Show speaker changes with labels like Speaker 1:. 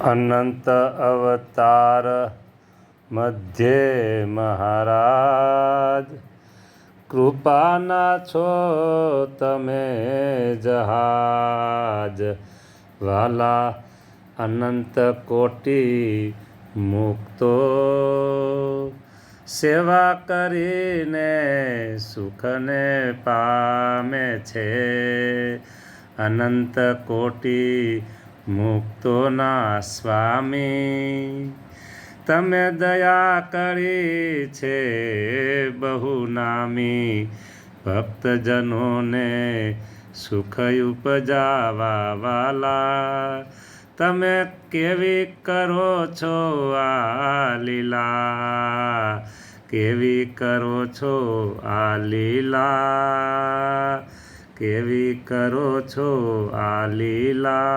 Speaker 1: અનંત અવતાર મધ્યે મહારાજ, કૃપાના છો તમે જહાજ. વાલા અનંત કોટી મુક્તો સેવા કરીને સુખને પામે છે. અનંત કોટી મુક્તોના સ્વામી, તમે દયા કરી છે બહુ નામી. ભક્તજનોને સુખ ઉપજાવા વાલા, તમે કેવી કરો છો આ લીલા. કેવી કરો છો આ લીલા, કેવી કરો છો આ લીલા.